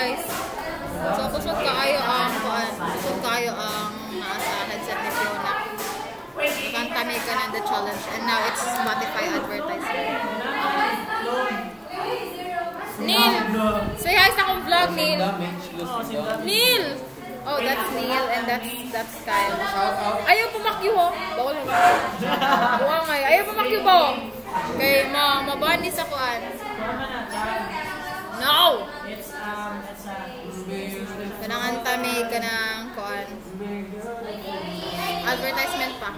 guys. So, kusog kaayo ang nasa headset ni Fiona. Nakanta may ka ng the challenge. And now it's Spotify advertisement. Neil! Say hi sa akong vlog, Neil! Neil! Oh, that's Neil and that's Kyle. Ayaw pumakyo ho. Bawal mo. Buwa nga. Ayaw pumakyo ba ho? Okay, mabani sa kuan. No! Kanang antami ka ng kuan. Advertisement pa.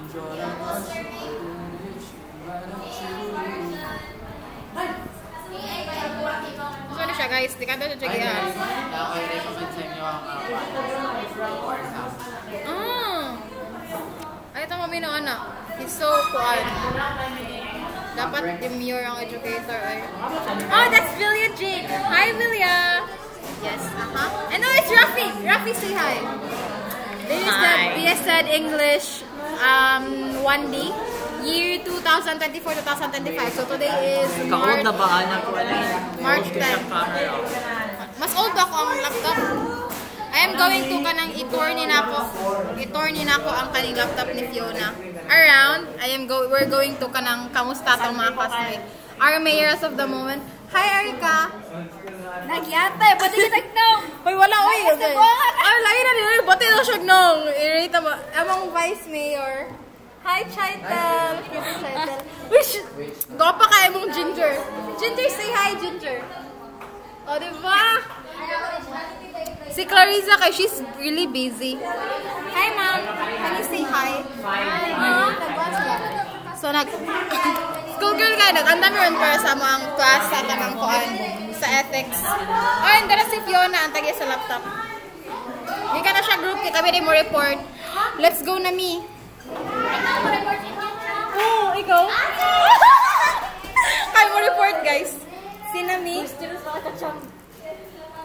Ano siya guys? Di ka daw siya check-in. Ay, ito mami ng anak. He's so kuan. Dapat demure ang educator ay. Oh, that's Vilya Jake. Hi, Vilya. Yes, And now it's Rafi. Rafi, say hi. This is the BSED English 1D. Year 2024-2025. So today is March 10. Mas old ako ang laptop. I am going to kanang i-tour ni nako ang kaning laptop ni Fiona. Around, we're going to kanang kamusta tong mga classmates. Our mayor as of the moment. Hi, Erika. Nagyatay, pati ka nagnong. Hoy, wala oy. Ay, lain na din. Pati na siya nong. Irita mo. Among vice mayor. Hi, Chaitel. Chaitel. Wish. Gopa ka mong Ginger. Ginger, say hi, Ginger. O, diba? Si Clarissa, kay she's really busy. Hi, ma'am. Can you say hi? Hi. So, school girl ka, nag-anda mo rin para sa mga class sa tamang kuan sa ethics. Oh, and dara si Fiona, ang tagay sa laptop. Hindi ka na siya group, kami din mo report. Let's go na me. Oh, ikaw? Kaya mo report, guys. Sina me?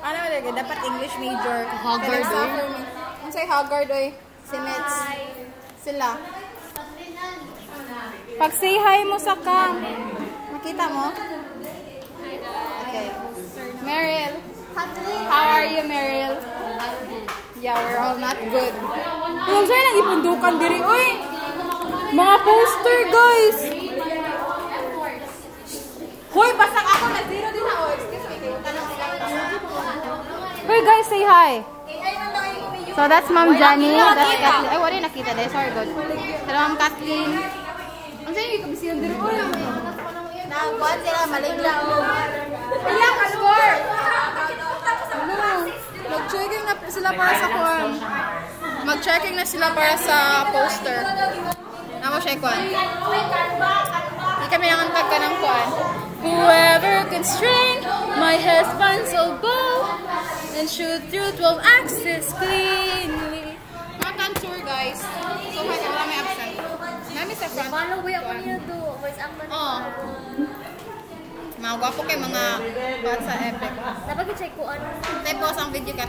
Ano talaga? Dapat English major. Haggard, Ano sa'yo Haggard, oy? Si Mets. Sila. Pag say hi mo sa cam. Makita mo? Okay. Meryl. How are you, Meryl? Yeah, we're all not good. Kung sa'yo nang ipundukan diri, oy! Mga poster, guys! Hoy, basag ako na zero din na. Oh, excuse me. Hey guys, say hi. So that's Ma'am Jenny. That's Kathleen. Ay, wala nakita dahil. Sorry, God. Pero Ma'am Kathleen. Ang sa'yo yung kabisiyan dito. Uy, Nakakuan sila, maligla. ilang score! Mag-checking na sila para sa kuwan. Mag-checking na sila para sa poster. Namo siya kuwan. Hindi kami nangantag ka ng kuwan. Whoever can string my husband's old bow and shoot through 12 axes cleanly. Mga tansur, guys. So, wala may absent. Nami sa front. Paano ba ako niyo to? Voice actor na. Oo. Mga gwapo kay mga bata sa epic. Dapat i-check ko ano. Tapos ang video ka